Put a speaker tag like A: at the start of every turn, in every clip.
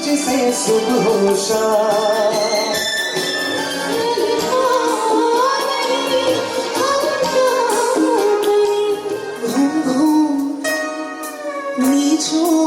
A: तुझसे सुबह हो शाम। घूम घूम नीचों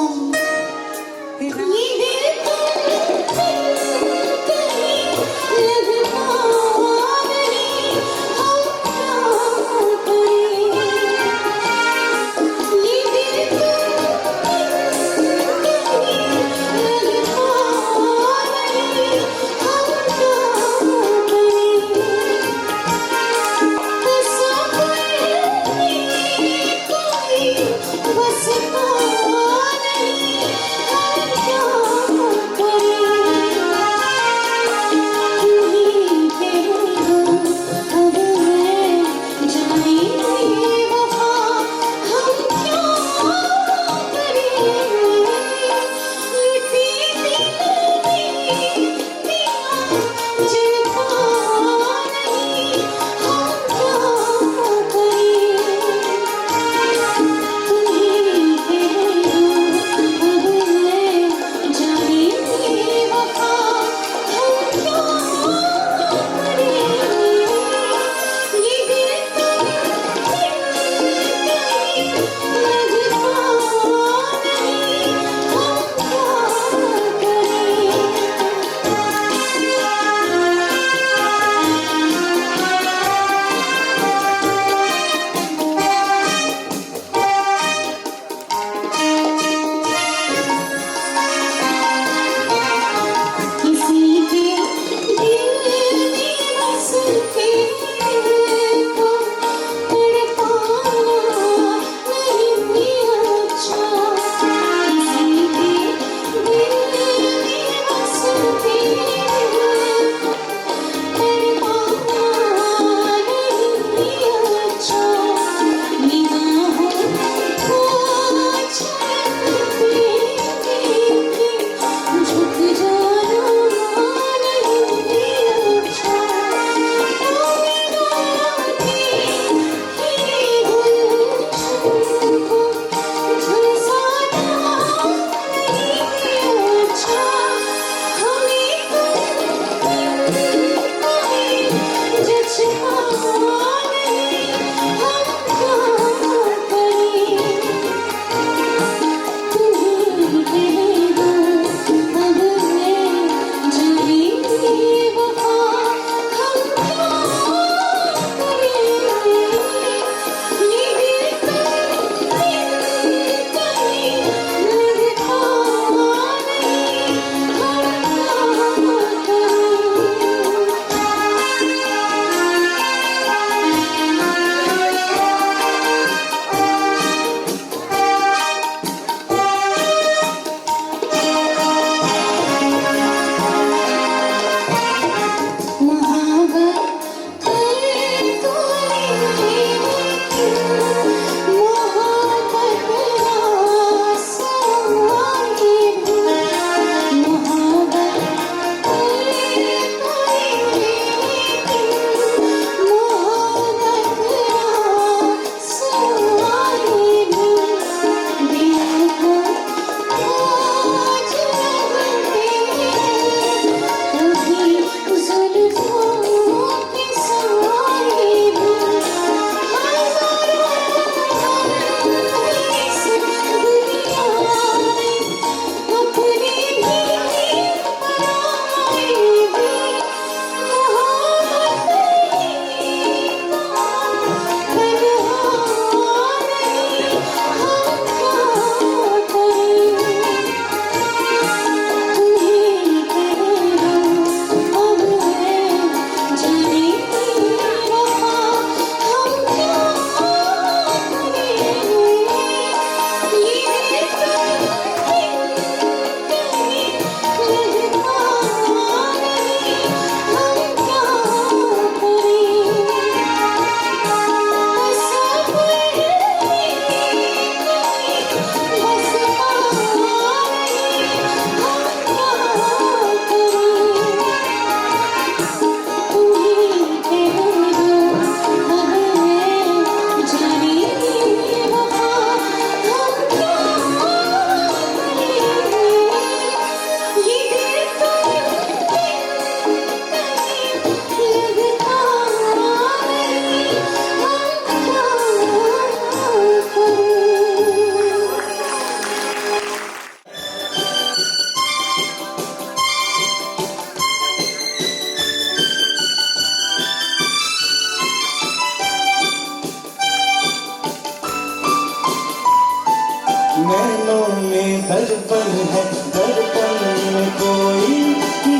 A: है दर्पण में कोई,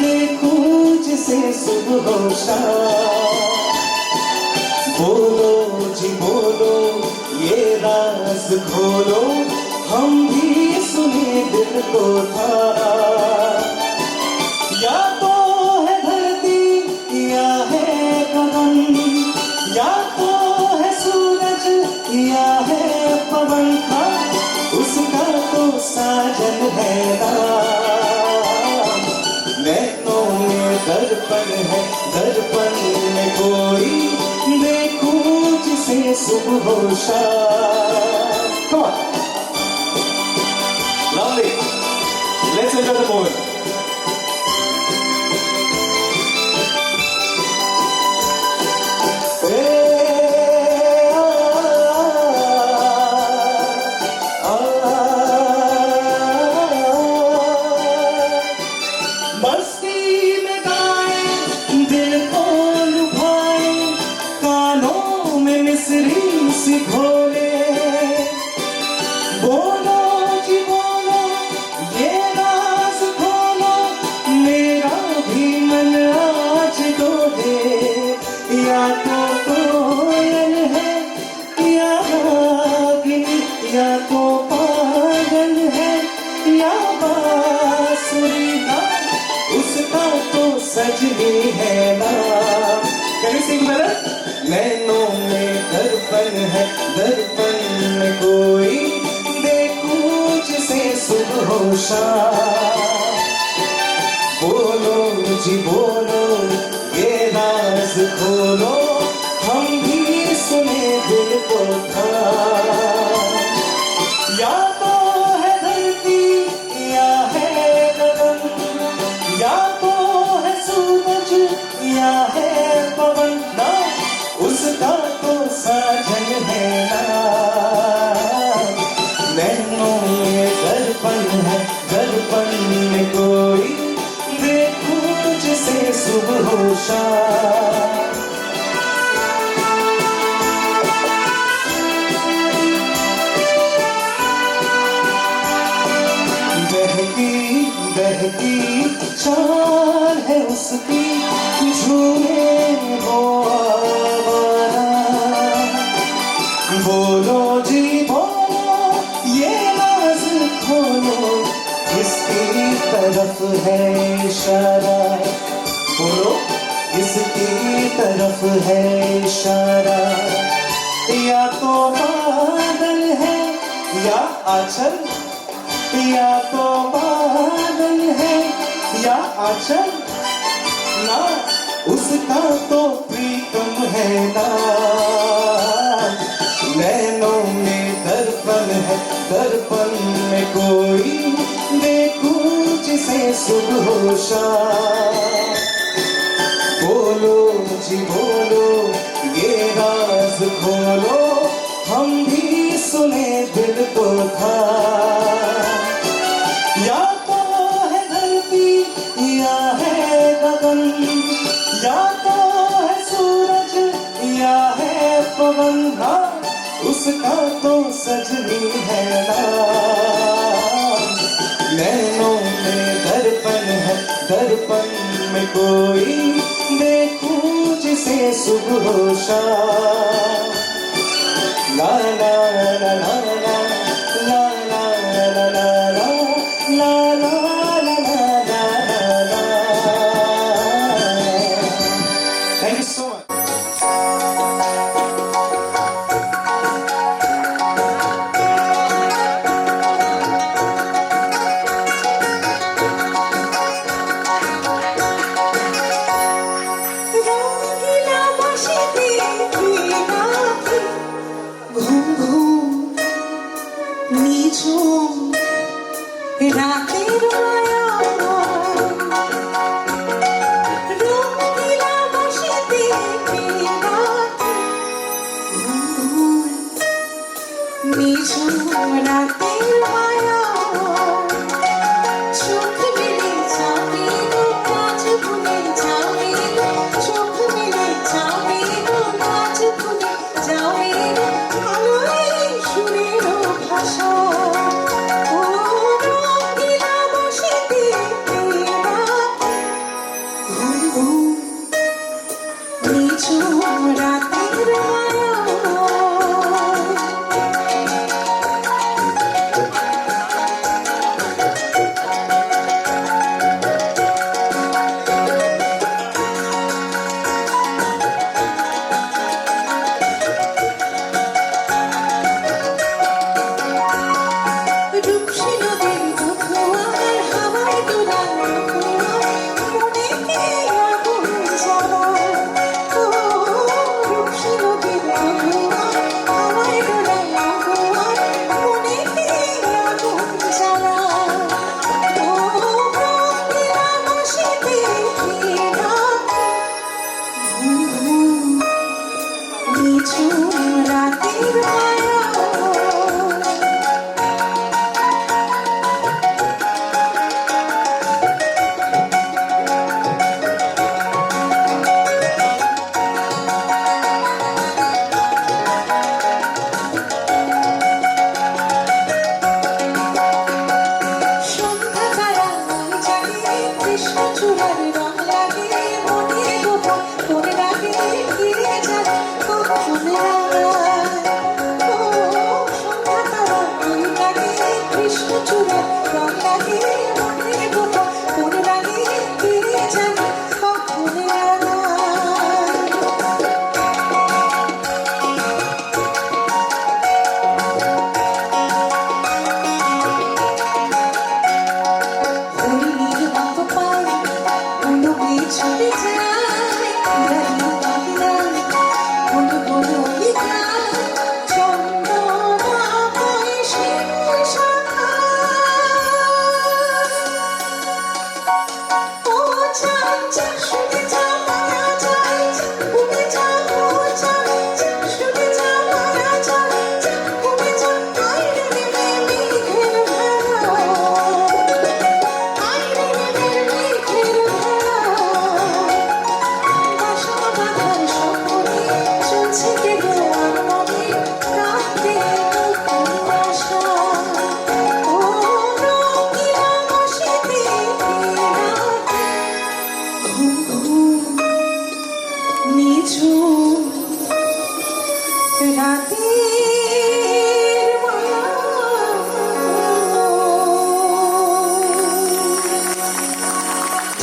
A: देखूं जिसे सुबह हो शाम। बोलो जी बोलो ये राज खोलो, हम भी सुने दिल को था। या तो है धरती या है गगन, या तो है सूरज या है पवन का, उसका तो साजन है नाम। नैनों में दर्पण है दर्पण में कोई, देखूं जिसे सुबह हो शाम। Come on. Lovely. Let's enjoy the moment. मस्ती में गाएं, दिल को लुभाएं, कानों में मिसरी सी घोले। बोलो जी बोलो ये राज खोलो, मेरा भी मन आज डोले। या तो कोयल है या रागिनी, या तो पागल है या बांसुरी ना, उसका तो सजनी है नाम। Can you sing better? नैनों में दर्पण है दर्पण में कोई, देखूं जिसे सुबह हो शाम। बोलो जी बोलो ये राज खोलो, हम भी सुने दिल को था। या तो है धरती या है गगन, या तो है सूरज या है पवन ना, उसका तो साजन है नाम। नैनों में दर्पण है दर्पण में कोई, देखूं जिसे सुबह हो शाम। बहती बहती चाल है उसकी, झूमे वो आवारा। बोलो जी बोलो ये राज खोलो, किसकी तरफ है इशारा। बोलो किसकी तरफ है इशारा। या तो बादल है या आंचल, या तो बादल है या आंचल ना, उसका तो प्रीतम है नाम। नैनों में दर्पण है दर्पण में कोई, देखूं जिसे सुबह हो शाम। बोलो जी बोलो ये राज खोलो, हम भी सुने दिल को था। या तो है धरती या है गगन, या तो है सूरज या है पवन ना, उसका तो सजनी है नाम। नैनों में दर्पण है दर्पण में कोई, देखूं जिसे सुबह हो शाम। ला ला ला ला ला ला ला ला ला ला ला ला ला। Thank you so much. घूम घूम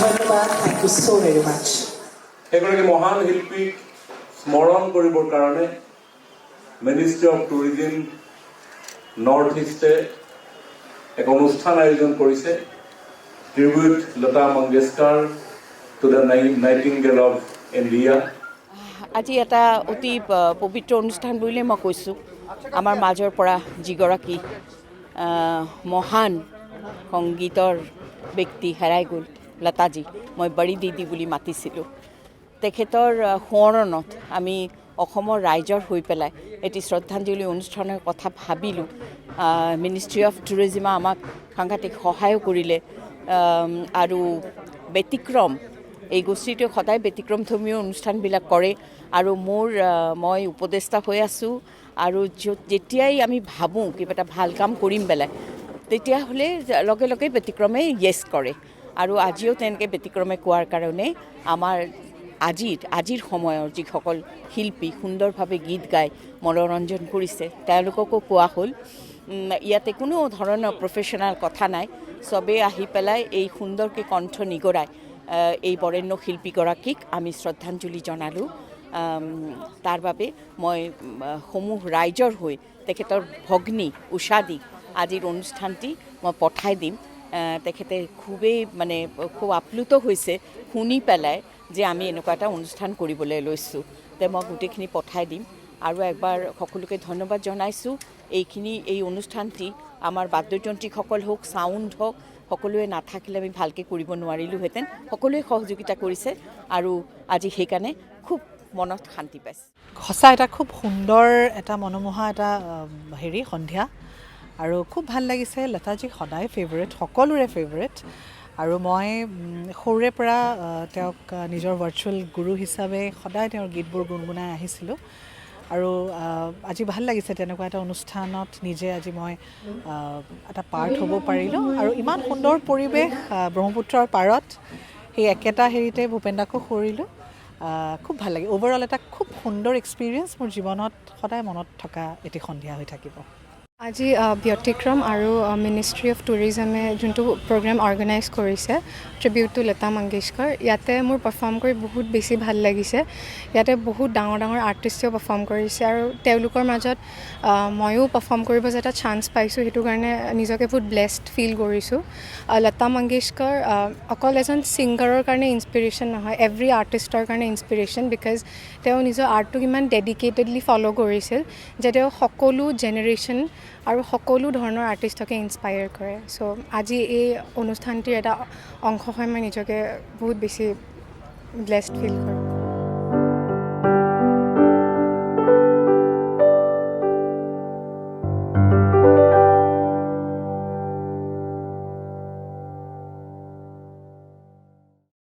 B: ধন্যবাদ, thank you so very much.
C: এগৰাকী মহান শিল্পীক স্মৰণ কৰিবৰ কাৰণে মিনিষ্ট্ৰি অফ টুৰিজিম নৰ্থ ইষ্টে এক অনুষ্ঠান আয়োজন কৰিছে, tribute Lata Mangeshkar to the nightingale of India.
D: আজি এটা অতি পবিত্ৰ অনুষ্ঠান বুলিলে মই কৈছোঁ। আমাৰ মাজৰ পৰা যিগৰাকী মহান সংগীতৰ ব্যক্তি হেৰাই গ'ল, লতাজী, মই বড়ি দিদি বুলি মাতিছিলোঁ। তেখেতৰ সোঁৱৰণত আমি অসমৰ ৰাইজৰ হৈ পেলাই এটি শ্ৰদ্ধাঞ্জলি অনুষ্ঠানৰ কথা ভাবিলোঁ। মিনিষ্ট্ৰি অফ টুৰিজিমে আমাক সাংঘাতিক সহায়ো কৰিলে আৰু ব্যতিক্ৰম এই গোষ্ঠীটোৱে সদায় ব্যতিক্ৰমধৰ্মীয় অনুষ্ঠানবিলাক কৰে আৰু মই উপদেষ্টা হৈ আছোঁ আৰু যেতিয়াই আমি ভাবোঁ কিবা এটা ভাল কাম কৰিম পেলাই তেতিয়াহ'লে লগে লগে ব্যতিক্ৰমে য়েছ কৰে আৰু আজিও তেনেকৈ ব্যতিক্ৰমে কোৱাৰ কাৰণে আমাৰ আজিৰ সময়ৰ যিসকল শিল্পী সুন্দৰভাৱে গীত গাই মনোৰঞ্জন কৰিছে তেওঁলোককো কোৱা হ'ল ইয়াতে কোনো ধৰণৰ প্ৰফেশ্যনেল কথা নাই, চবেই আহি পেলাই এই সুন্দৰকৈ কণ্ঠ নিগৰাই এই বৰেণ্য শিল্পীগৰাকীক আমি শ্ৰদ্ধাঞ্জলি জনালোঁ। তাৰ বাবে মই সমূহ ৰাইজৰ হৈ তেখেতৰ ভগ্নী উষাদীক আজিৰ অনুষ্ঠানটি মই পঠাই দিম। তেখেতে খুব আপ্লুত হৈছে শুনি পেলাই যে আমি এনেকুৱা এটা অনুষ্ঠান কৰিবলৈ লৈছোঁ। মই গোটেইখিনি পঠাই দিম আৰু একবাৰ সকলোকে ধন্যবাদ জনাইছোঁ। এই অনুষ্ঠানটি আমাৰ বাদ্যযন্ত্ৰীসকল হওক, ছাউণ্ড হওক, সকলোৱে নাথাকিলে আমি ভালকৈ কৰিব নোৱাৰিলোঁহেঁতেন। সকলোৱে সহযোগিতা কৰিছে আৰু আজি সেইকাৰণে খুব মনত শান্তি পাইছে।
B: সঁচা এটা খুব সুন্দৰ এটা মনোমোহা এটা সন্ধিয়া আৰু খুব ভাল লাগিছে। লতাজী সদায় ফেভাৰেট, সকলোৰে ফেভাৰেট আৰু মই সৰুৰে পৰা তেওঁক নিজৰ ভাৰ্চুৱেল গুৰু হিচাপে সদায় তেওঁৰ গীতবোৰ গুণগুণাই আহিছিলোঁ আৰু আজি ভাল লাগিছে তেনেকুৱা এটা অনুষ্ঠানত নিজে আজি মই এটা পাৰ্ট হ'ব পাৰিলোঁ আৰু ইমান সুন্দৰ পৰিৱেশ ব্ৰহ্মপুত্ৰৰ পাৰত সেই একেটা হেৰিতে ভূপেন দাকো কৰিলোঁ। খুব ভাল লাগে। অ'ভাৰঅল এটা খুব সুন্দৰ এক্সপিৰিয়েঞ্চ মোৰ জীৱনত সদায় মনত থকা এটি সন্ধিয়া হৈ থাকিব।
E: আজি ব্যতিক্ৰম আৰু মিনিষ্ট্ৰী অফ টুৰিজমে যোনটো প্ৰগ্ৰেম অৰ্গেনাইজ কৰিছে ট্ৰিবিউট টু লতা মংগেশকাৰ, ইয়াতে মোৰ পাৰফৰ্ম কৰি বহুত বেছি ভাল লাগিছে। ইয়াতে বহুত ডাঙৰ ডাঙৰ আৰ্টিষ্টেও পাৰফৰ্ম কৰিছে আৰু তেওঁলোকৰ মাজত ময়ো পাৰফৰ্ম কৰিব যে এটা চান্স পাইছোঁ, সেইটো কাৰণে নিজকে বহুত ব্লেছড ফিল কৰিছোঁ। লতা মংগেশকাৰ অকল এজন ছিংগাৰৰ কাৰণে ইনস্পিৰেশ্যন নহয়, এভৰি আৰ্টিষ্টৰ কাৰণে ইনস্পিৰেশ্যন, বিকজ তেওঁ নিজৰ আৰ্টটোক ইমান ডেডিকেটেডলি ফ'ল' কৰিছিল যে তেওঁ সকলো জেনেৰেশ্যন আৰু সকলো ধৰণৰ আৰ্টিষ্টকে ইনস্পায়াৰ কৰে। চ' আজি এই অনুষ্ঠানটিৰ এটা অংশ হৈ মই নিজকে বহুত বেছি ব্লেছড ফিল কৰোঁ।